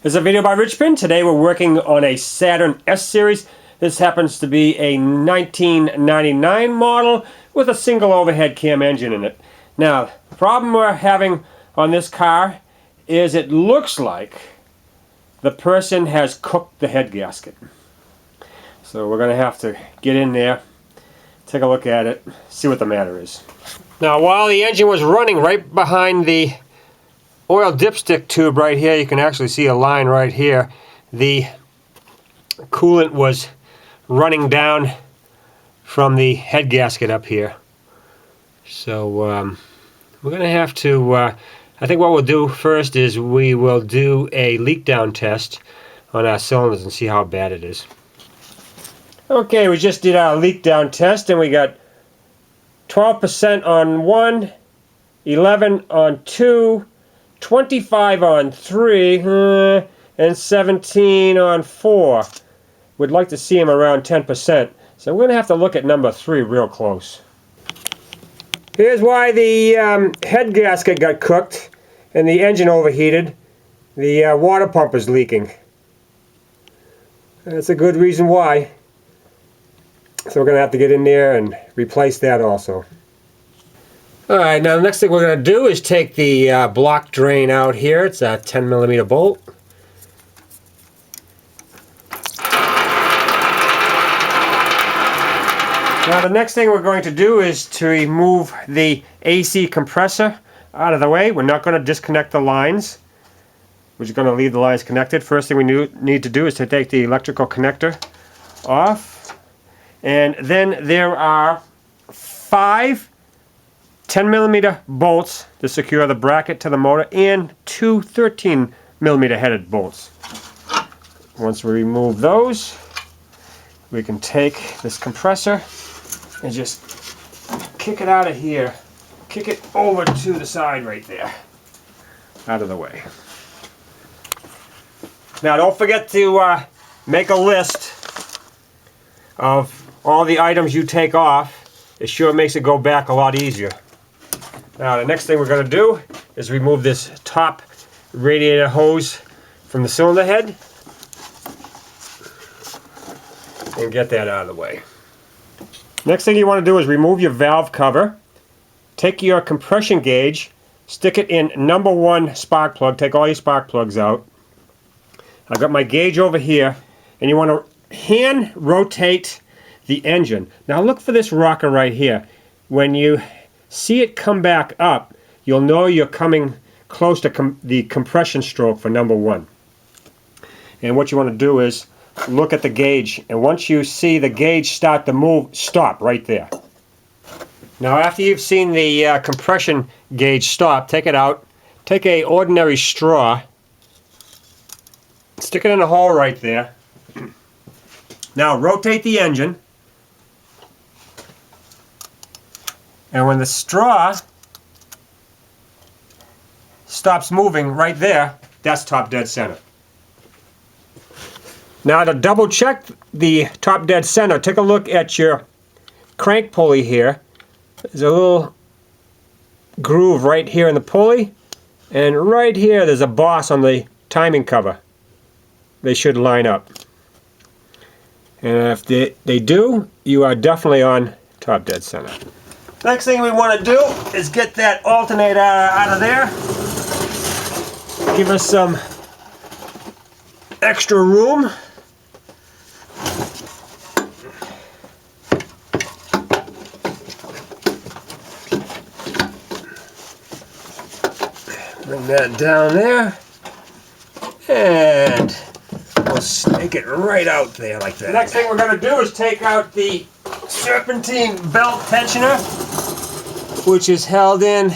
This is a video by Richmond. Today we're working on a Saturn S series. This happens to be a 1999 model with a single overhead cam engine in it. Now, the problem we're having on this car is it looks like the person has cooked the head gasket. So we're going to have to get in there, take a look at it, see what the matter is. Now, while the engine was running right behind the oil dipstick tube right here, you can actually see a line right here. The coolant was running down from the head gasket up here. So we're going to have to, I think what we'll do first is we will do a leak down test on our cylinders and see how bad it is. Okay, we just did our leak down test and we got 12% on 1, 11 on 2, 25 on 3, and 17 on 4. We'd like to see them around 10%. So we're going to have to look at number 3 real close. Here's why the head gasket got cooked and the engine overheated. The water pump is leaking. That's a good reason why. So we're going to have to get in there and replace that also. Alright, now the next thing we're going to do is take the block drain out here. It's a 10mm bolt. Now the next thing we're going to do is to remove the AC compressor out of the way. We're not going to disconnect the lines. We're just going to leave the lines connected. First thing we need to do is to take the electrical connector off. And then there are 5 10mm bolts to secure the bracket to the motor and 2 13mm headed bolts. Once we remove those, we can take this compressor and just kick it out of here. Kick it over to the side right there. Out of the way. Now don't forget to make a list of all the items you take off. It sure makes it go back a lot easier. Now the next thing we're going to do is remove this top radiator hose from the cylinder head and get that out of the way. Next thing you want to do is remove your valve cover. Take your compression gauge, stick it in number 1 spark plug. Take all your spark plugs out. I've got my gauge over here, and you want to hand rotate the engine. Now look for this rocker right here. When you see it come back up, you'll know you're coming close to the compression stroke for number 1. And what you want to do is look at the gauge, and once you see the gauge start to move, stop right there. Now after you've seen the compression gauge stop, take it out, take an ordinary straw, stick it in a hole right there. Now rotate the engine, and when the straw stops moving right there, that's top dead center. Now to double check the top dead center, take a look at your crank pulley here. There's a little groove right here in the pulley, and right here there's a boss on the timing cover. They should line up. And if they do, you are definitely on top dead center. Next thing we want to do is get that alternator out of there. Give us some extra room. Bring that down there. And we'll snake it right out there like that. The next thing we're going to do is take out the serpentine belt tensioner, which is held in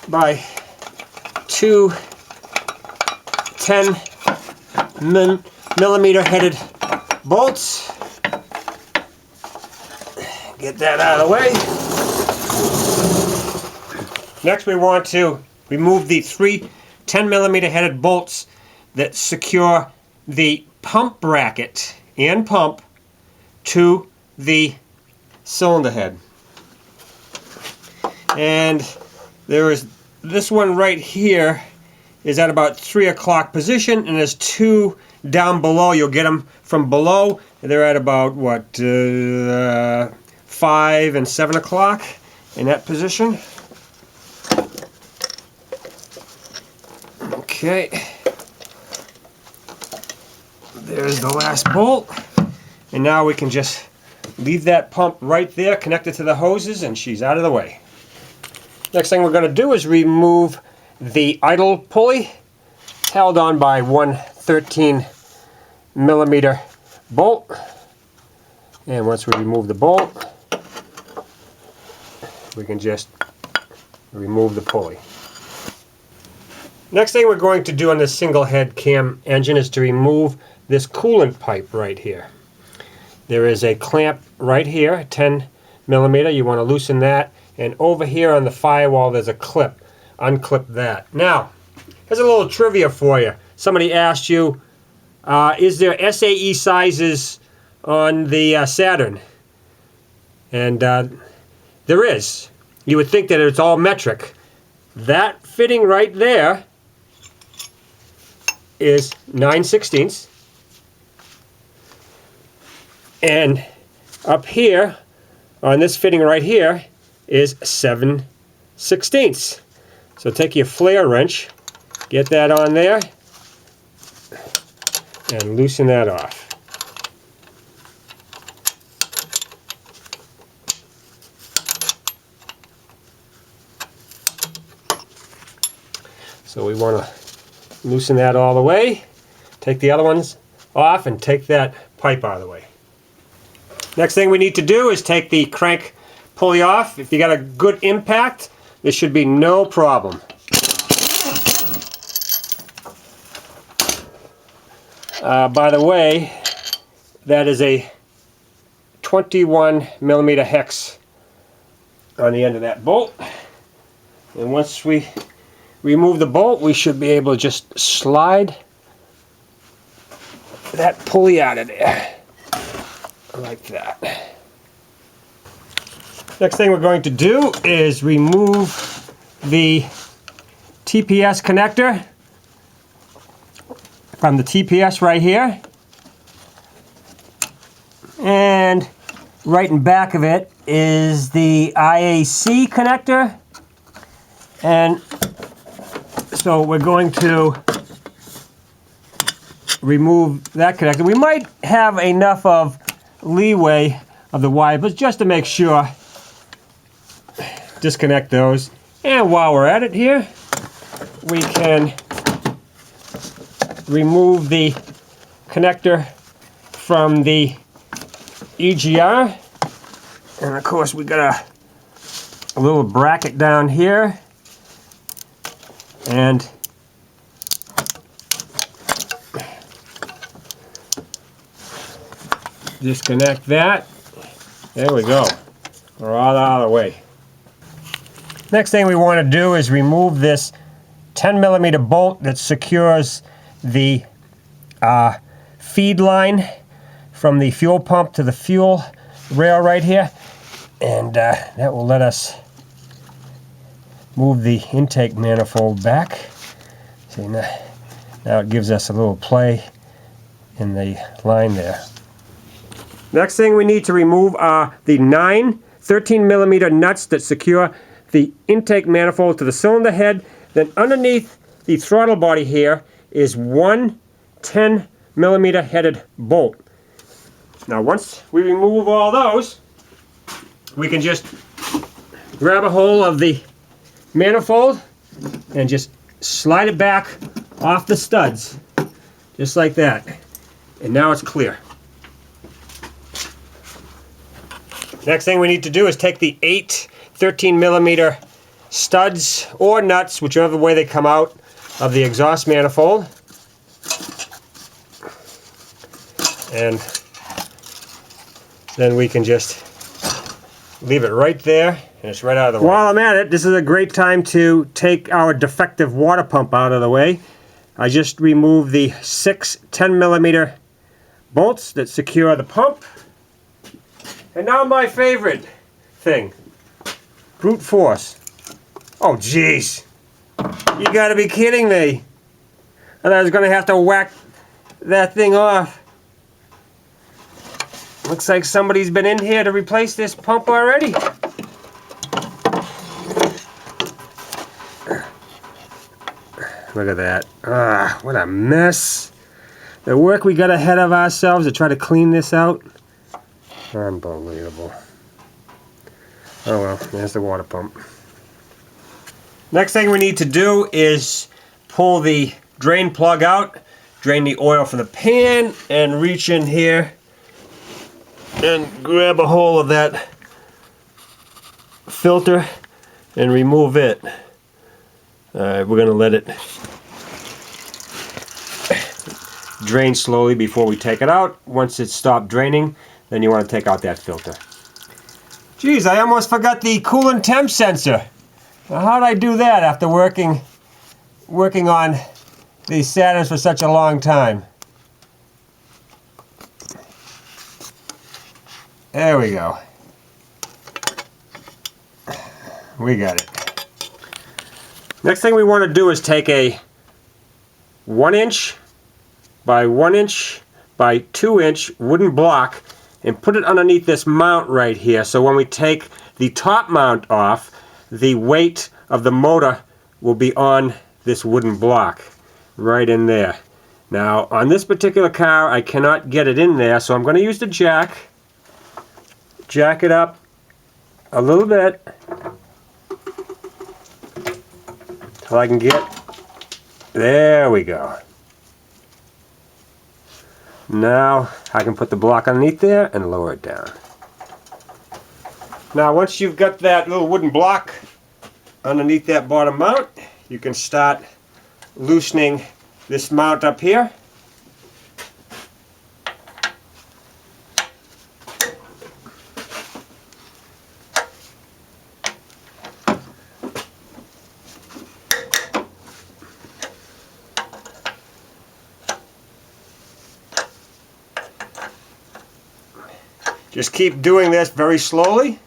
by 2 10mm headed bolts. Get that out of the way. Next we want to remove the 3 10mm headed bolts that secure the pump bracket and pump to the cylinder head. And there is this one right here is at about 3 o'clock position, and there's 2 down below. You'll get them from below. They're at about, what, 5 and 7 o'clock in that position. Okay. There's the last bolt. And now we can just leave that pump right there connected to the hoses, and she's out of the way. Next thing we're going to do is remove the idle pulley. It's held on by one 13mm bolt. And once we remove the bolt, we can just remove the pulley. Next thing we're going to do on this single head cam engine is to remove this coolant pipe right here. There is a clamp right here, 10mm. You want to loosen that. And over here on the firewall there's a clip. Unclip that. Now, here's a little trivia for you. Somebody asked you, is there SAE sizes on the Saturn? And there is. You would think that it's all metric. That fitting right there is 9/16. And up here, on this fitting right here, is 7/16. So take your flare wrench, get that on there, and loosen that off. So we want to loosen that all the way, take the other ones off, and take that pipe out of the way. Next thing we need to do is take the crank pulley off. If you got a good impact, this should be no problem. By the way, that is a 21mm hex on the end of that bolt. And once we remove the bolt, we should be able to just slide that pulley out of there. Like that. Next thing we're going to do is remove the TPS connector from the TPS right here. And right in back of it is the IAC connector. And so we're going to remove that connector. We might have enough of leeway of the wire, but just to make sure, disconnect those. And while we're at it here, we can remove the connector from the EGR. And of course we got a little bracket down here, and disconnect that. There we go. We're all out of the way. Next thing we want to do is remove this 10mm bolt that secures the feed line from the fuel pump to the fuel rail right here. And that will let us move the intake manifold back. See, now it gives us a little play in the line there. Next thing we need to remove are the 9 13mm nuts that secure the intake manifold to the cylinder head. Then underneath the throttle body here is one 10mm headed bolt. Now once we remove all those, we can just grab a hold of the manifold and just slide it back off the studs, just like that. And now it's clear. Next thing we need to do is take the 8 13mm studs or nuts, whichever way they come out of the exhaust manifold, and then we can just leave it right there, and it's right out of the way. While I'm at it, this is a great time to take our defective water pump out of the way. I just removed the 6 10mm bolts that secure the pump. And now my favorite thing, brute force. Oh jeez, you gotta be kidding me. And I was going to have to whack that thing off. Looks like somebody's been in here to replace this pump already. Look at that. Ah, what a mess. The work we got ahead of ourselves to try to clean this out. Unbelievable. Oh well, there's the water pump. Next thing we need to do is pull the drain plug out, drain the oil from the pan, and reach in here and grab a hold of that filter and remove it. Alright, we're going to let it drain slowly before we take it out. Once it's stopped draining, then you want to take out that filter. Geez, I almost forgot the coolant temp sensor. Now, how'd I do that after working on these Saturns for such a long time? There we go. We got it. Next thing we want to do is take a 1 inch by 1 inch by 2 inch wooden block and put it underneath this mount right here, so when we take the top mount off, the weight of the motor will be on this wooden block right in there. Now on this particular car I cannot get it in there, so I'm going to use the jack it up a little bit till I can get, there we go. Now I can put the block underneath there and lower it down. Now once you've got that little wooden block underneath that bottom mount, you can start loosening this mount up here. Just keep doing this very slowly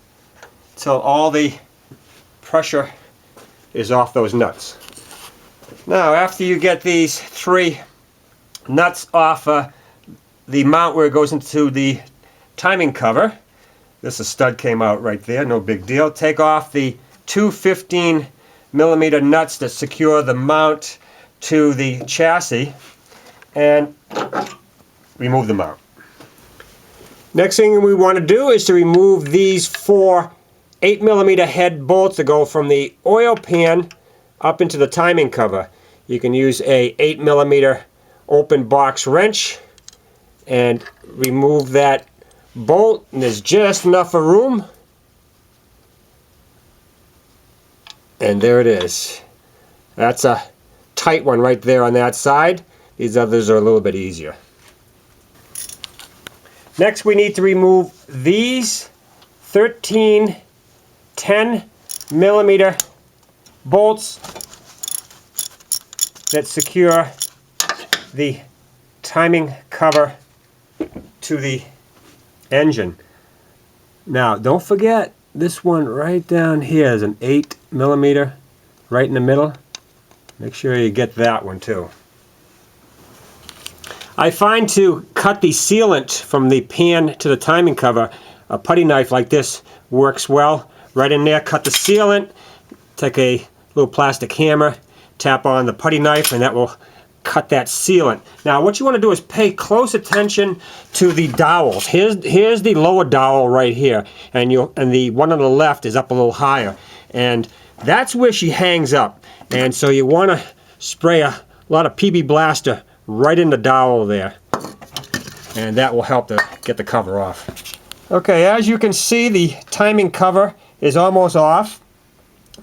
until all the pressure is off those nuts. Now after you get these 3 nuts off the mount where it goes into the timing cover, this stud came out right there, no big deal. Take off the 2 15mm nuts that secure the mount to the chassis and remove the mount. Next thing we want to do is to remove these 4 8mm head bolts that go from the oil pan up into the timing cover. You can use a 8mm open box wrench and remove that bolt, and there's just enough of room. And there it is. That's a tight one right there on that side. These others are a little bit easier. Next we need to remove these 13 10mm bolts that secure the timing cover to the engine. Now don't forget, this one right down here is an 8mm right in the middle. Make sure you get that one too. I find to cut the sealant from the pan to the timing cover, a putty knife like this works well. Right in there, cut the sealant, take a little plastic hammer, tap on the putty knife, and that will cut that sealant. Now what you want to do is pay close attention to the dowels. Here's the lower dowel right here, and the one on the left is up a little higher, and that's where she hangs up. And so you want to spray a lot of PB Blaster right in the dowel there, and that will help to get the cover off. Okay, as you can see, the timing cover is almost off.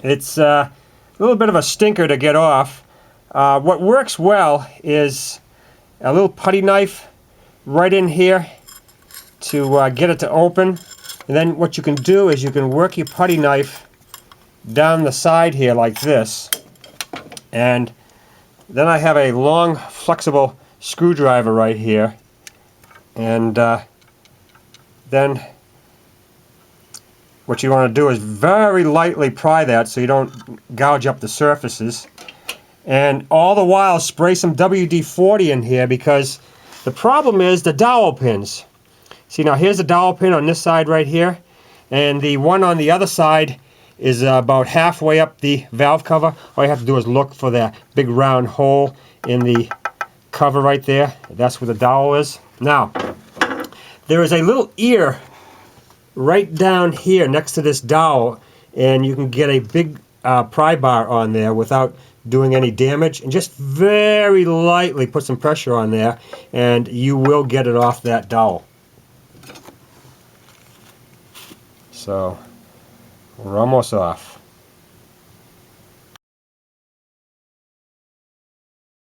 It's a little bit of a stinker to get off. What works well is a little putty knife right in here to get it to open, and then what you can do is you can work your putty knife down the side here like this, and then I have a long flexible screwdriver right here, and then what you want to do is very lightly pry that so you don't gouge up the surfaces, And all the while spray some WD-40 in here, because the problem is the dowel pins. See, now here's a dowel pin on this side right here, and the one on the other side is about halfway up the valve cover. All you have to do is look for that big round hole in the cover right there. That's where the dowel is. Now, there is a little ear right down here next to this dowel, and you can get a big pry bar on there without doing any damage, and just very lightly put some pressure on there and you will get it off that dowel. So we're almost off.